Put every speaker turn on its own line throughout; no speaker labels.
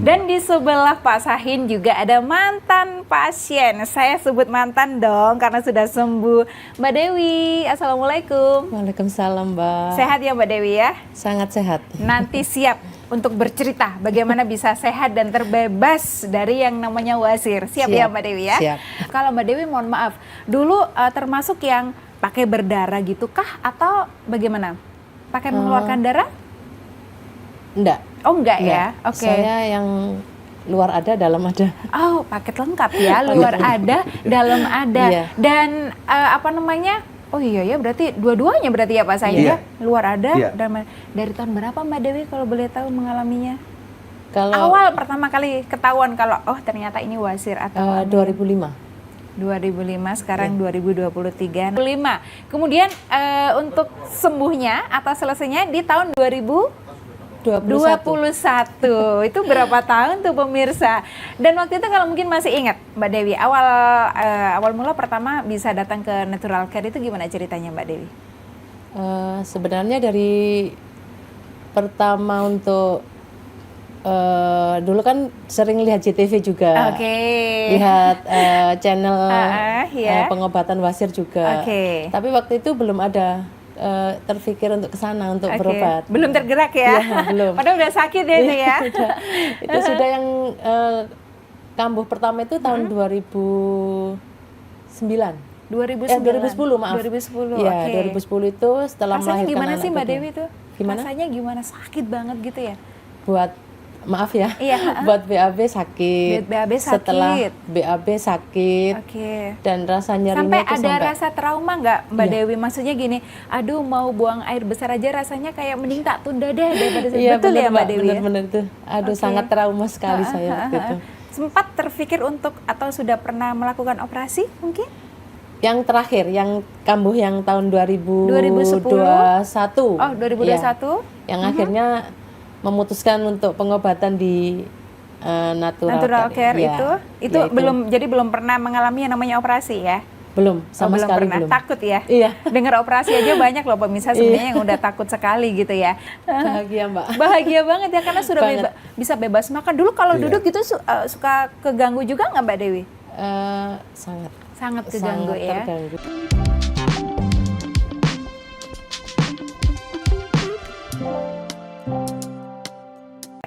Dan di sebelah Pak Sahin juga ada mantan pasien. Saya sebut mantan dong karena sudah sembuh. Mbak Dewi, Assalamualaikum.
Waalaikumsalam, Mbak.
Sehat ya Mbak Dewi ya?
Sangat sehat.
Nanti siap untuk bercerita bagaimana bisa sehat dan terbebas dari yang namanya wasir. Siap ya Mbak Dewi ya?
Siap.
Kalau Mbak Dewi mohon maaf, dulu termasuk yang pakai berdarah gitu kah atau bagaimana? Pakai mengeluarkan darah?
Enggak.
Oh enggak ya? Oke.
Saya yang luar ada, dalam ada.
Oh, paket lengkap ya, luar ada, dalam ada.
Iya.
Dan apa namanya? Oh iya ya, berarti dua-duanya berarti ya Pak Sahin ya? Luar ada, dalam. Dari tahun berapa Mbak Dewi kalau boleh tahu mengalaminya?
Kalau
awal pertama kali ketahuan kalau oh ternyata ini wasir atau
2005.
2005, sekarang 2023. 5. Kemudian untuk sembuhnya atau selesainya di tahun 2021. Itu berapa tahun tuh pemirsa? Dan waktu itu kalau mungkin masih ingat Mbak Dewi, awal mula pertama bisa datang ke Natural Care itu gimana ceritanya Mbak Dewi?
Sebenarnya dari pertama untuk dulu kan sering lihat JTV juga, lihat channel pengobatan wasir juga. Tapi waktu itu belum ada terpikir untuk kesana untuk berobat.
Belum tergerak ya?
Ya belum.
Padahal udah sakit ya itu ya?
Itu sudah yang kambuh pertama itu tahun 2009. 2010 maaf.
2010.
Ya, 2010 itu setelah
rasanya
melahirkan
gimana
anak
sih Mbak Dewi
kedua.
tuh?
Gimana?
Rasanya gimana? Sakit banget gitu ya?
Maaf ya,
iya,
buat BAB sakit.
BAB sakit.
Setelah BAB sakit. Dan rasa nyerinya
sampai
itu
ada rasa trauma nggak Mbak Dewi? Maksudnya gini, aduh mau buang air besar aja rasanya kayak mending tak tunda deh daripada betul ya Mbak Dewi?
Bener-bener itu. Aduh sangat trauma sekali saya waktu itu.
Sempat terpikir untuk atau sudah pernah melakukan operasi mungkin?
Yang terakhir, yang kambuh yang tahun
2010.
2021.
Oh 2021.
Ya, yang akhirnya memutuskan untuk pengobatan di Natural
Care
ya,
itu belum pernah mengalami yang namanya operasi ya?
Belum, sama sekali
pernah.
belum.
Takut ya?
Iya.
Dengar operasi aja banyak loh pemirsa sebenarnya yang udah takut sekali gitu ya.
Bahagia Mbak.
Bahagia banget ya karena sudah bisa bebas makan. Dulu kalau duduk gitu suka keganggu juga nggak Mbak Dewi?
Sangat
keganggu ya.
Terganggu.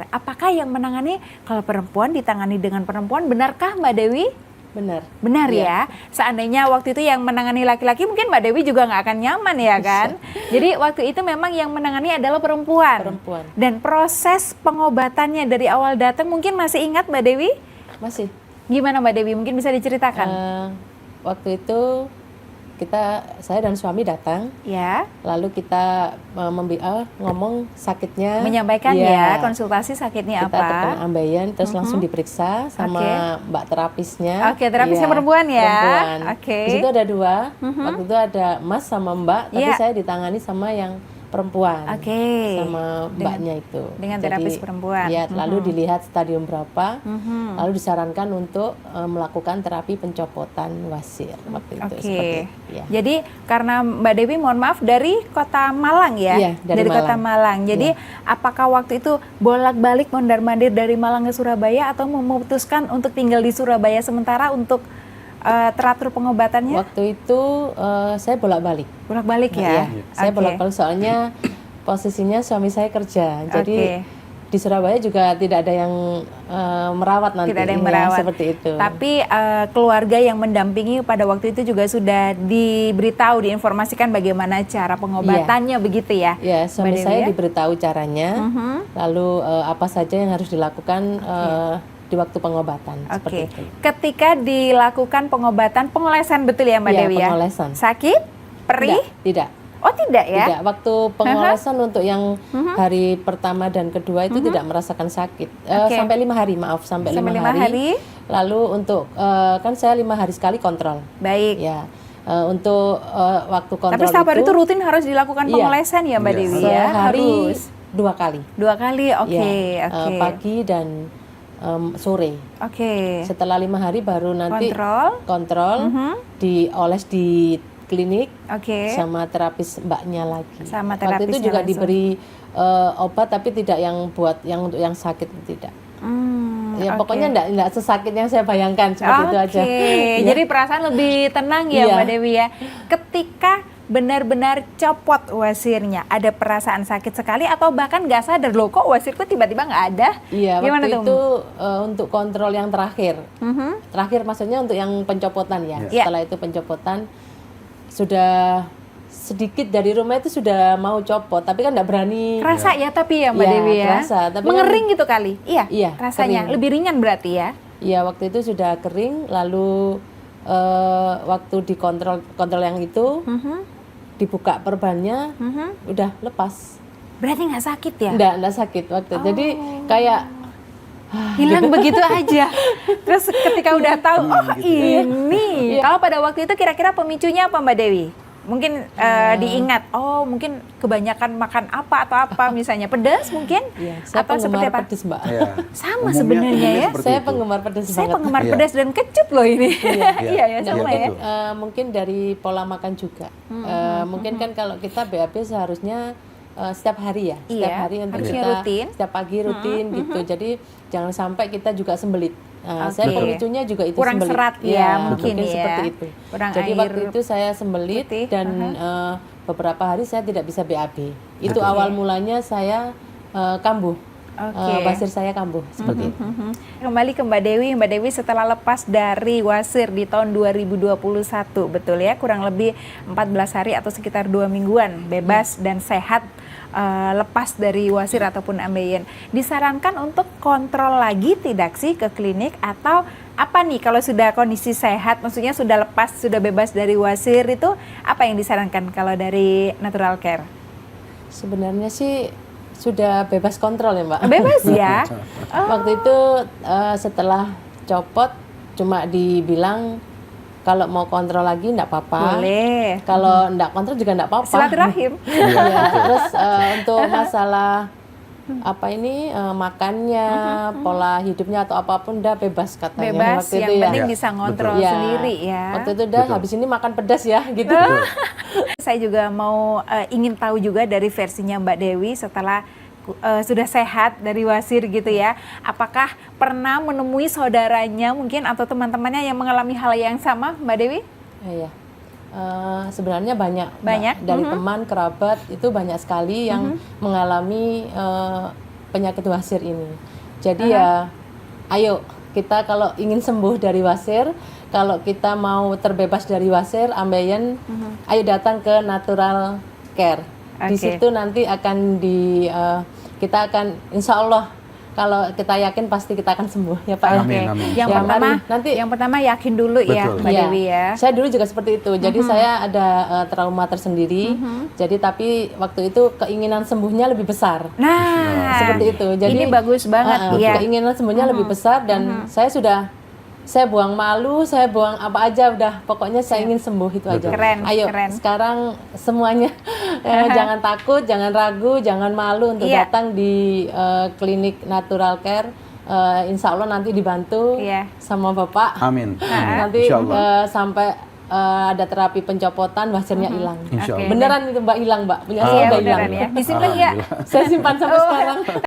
Apakah yang menangani kalau perempuan ditangani dengan perempuan, benarkah Mbak Dewi? Benar ya. Seandainya waktu itu yang menangani laki-laki mungkin Mbak Dewi juga nggak akan nyaman ya kan. Jadi waktu itu memang yang menangani adalah perempuan. Dan proses pengobatannya dari awal datang mungkin masih ingat Mbak Dewi?
Masih.
Gimana Mbak Dewi? Mungkin bisa diceritakan.
Waktu itu saya dan suami datang, lalu kita ngomong sakitnya,
menyampaikan konsultasi sakitnya
kita
apa,
kita tekan Ambeien, terus langsung diperiksa sama mbak terapisnya.
Terapisnya perempuan ya.
Di situ ada dua, waktu itu ada Mas sama Mbak, tapi saya ditangani sama yang perempuan, sama mbaknya itu.
Dengan terapis perempuan.
Ya, lalu dilihat stadium berapa, lalu disarankan untuk melakukan terapi pencopotan wasir waktu itu.
Jadi karena Mbak Dewi mohon maaf dari kota Malang ya?
Iya, dari Malang.
Kota Malang. Jadi apakah waktu itu bolak-balik mondar-mandir dari Malang ke Surabaya atau memutuskan untuk tinggal di Surabaya sementara untuk teratur pengobatannya?
Waktu itu saya bolak-balik.
Bolak-balik ya?
Saya bolak-balik soalnya posisinya suami saya kerja. Jadi di Surabaya juga tidak ada yang merawat nanti.
Tidak ada yang merawat.
Seperti itu.
Tapi keluarga yang mendampingi pada waktu itu juga sudah diberitahu, diinformasikan bagaimana cara pengobatannya begitu ya?
Ya, suami saya diberitahu caranya. Lalu apa saja yang harus dilakukan di waktu pengobatan. Seperti itu.
Ketika dilakukan pengobatan, pengolesan betul ya Mbak Dewi ya?
Pengolesan.
Sakit? Perih?
Tidak.
Oh tidak ya?
Tidak. Waktu pengolesan untuk yang hari pertama dan kedua itu tidak merasakan sakit. Sampai 5 hari, maaf. Sampai 5 hari. Lalu untuk, kan saya 5 hari sekali kontrol.
Baik.
Ya. Untuk waktu kontrol
tapi setiap hari itu rutin harus dilakukan pengolesan ya Mbak Dewi ya?
Sehari 2 kali.
2 kali,
pagi dan sore. Setelah 5 hari baru nanti kontrol, dioles di klinik sama terapis mbaknya lagi. Waktu itu juga diberi obat tapi tidak yang buat yang untuk yang sakit, tidak. Ya
oke.
pokoknya enggak sesakit yang saya bayangkan, seperti itu aja.
Oke, jadi perasaan lebih tenang ya
Iya.
Mbak Dewi ya. Ketika benar-benar copot wasirnya, ada perasaan sakit sekali atau bahkan nggak sadar loh kok wasirku tiba-tiba nggak ada?
Iya,
Gimana
waktu
tuh?
itu untuk kontrol yang terakhir.
Mhm.
Terakhir maksudnya untuk yang pencopotan ya.
Iya.
Setelah itu pencopotan sudah sedikit dari rumah itu sudah mau copot, tapi kan enggak berani.
Kerasa ya tapi ya Mbak
Iya,
Dewi ya?
kerasa, tapi kan-
Mengering gitu kali? Iya,
Iya,
rasanya.
kering.
Lebih ringan berarti ya?
Iya, waktu itu sudah kering, lalu waktu dikontrol yang itu
Mhm.
dibuka perbannya,
Mhm.
udah lepas.
Berarti nggak sakit ya?
Enggak sakit waktu itu. Jadi kayak
Hilang begitu aja. Terus ketika udah tahu, oh ini.
Iya.
Kalau pada waktu itu kira-kira pemicunya apa Mbak Dewi? Mungkin diingat, oh mungkin kebanyakan makan apa atau apa misalnya. Pedas mungkin?
Iya, saya
Atau seperti
penggemar
apa?
pedes, Mbak.
Iya.
Sama
Umumnya-
sebenarnya
umumnya
ya.
seperti
Saya
itu.
penggemar pedes
Saya
banget.
penggemar
Iya.
pedas dan kecut loh ini. Iya ya,
Iya,
sama ya.
betul.
Mungkin dari pola makan juga. Mungkin kan kalau kita BAB seharusnya setiap hari ya, setiap
Iya,
hari untuk
harusnya
kita
rutin.
setiap pagi rutin gitu. Jadi jangan sampai kita juga sembelit.
Oke.
Saya pemicunya juga itu
Kurang
sembelit.
serat ya, mungkin ya.
seperti itu.
Kurang
Jadi
air
waktu itu saya sembelit
putih.
dan beberapa hari saya tidak bisa BAB. Itu awal mulanya saya kambuh.
Oke.
Wasir saya kambuh seperti itu.
Kembali ke Mbak Dewi. Mbak Dewi setelah lepas dari wasir di tahun 2021, betul ya? Kurang lebih 14 hari atau sekitar 2 mingguan bebas dan sehat lepas dari wasir ataupun ambeien. Disarankan untuk kontrol lagi tidak sih ke klinik atau apa nih kalau sudah kondisi sehat, maksudnya sudah lepas, sudah bebas dari wasir itu apa yang disarankan kalau dari Natural Care?
Sebenarnya sih sudah bebas kontrol ya, Mbak.
Bebas ya?
Waktu itu setelah copot cuma dibilang kalau mau kontrol lagi enggak apa-apa.
Boleh.
Kalau enggak kontrol juga enggak apa-apa.
Silaturahim.
Iya. Terus untuk masalah apa ini makannya, pola hidupnya atau apapun udah bebas katanya
Bebas,
waktu
yang
itu ya.
penting
Ya,
bisa ngontrol
Iya.
sendiri ya.
Waktu itu udah
Betul.
habis ini makan pedas ya gitu.
Saya juga mau ingin tahu juga dari versinya Mbak Dewi setelah sudah sehat dari wasir gitu ya. Apakah pernah menemui saudaranya mungkin atau teman-temannya yang mengalami hal yang sama Mbak Dewi?
Iya. Sebenarnya banyak, Mbak.
Banyak?
Dari teman, kerabat itu banyak sekali yang mengalami penyakit wasir ini. Jadi ya, ayo kita kalau ingin sembuh dari wasir, kalau kita mau terbebas dari wasir, ambeien, ayo datang ke Natural Care. Di
Oke.
situ nanti akan kita akan insya Allah kalau kita yakin pasti kita akan sembuh ya Pak.
Amin, amin.
Yang
Ya,
pertama,
nanti-
yang pertama yakin dulu ya
Betul.
Mbak
Iya.
Dewi ya.
Saya dulu juga seperti itu. Jadi saya ada trauma tersendiri. Jadi tapi waktu itu keinginan sembuhnya lebih besar.
Nah,
Seperti itu. Jadi
ini bagus banget ya.
keinginan sembuhnya lebih besar dan saya buang malu, saya buang apa aja udah. Pokoknya saya ingin sembuh itu aja.
Keren,
Ayo
keren.
sekarang semuanya jangan takut, jangan ragu, jangan malu untuk
Iya.
datang di klinik Natural Care. Insya Allah nanti dibantu
Iya.
sama Bapak.
Amin.
Nanti
Insya Allah.
sampai ada terapi pencopotan, wasirnya hilang.
Insya
Oke.
Allah.
Beneran itu Mbak hilang Mbak, punya
Iya
saya udah
beneran
hilang.
ya. Disimpan ya.
Saya simpan sampai sekarang.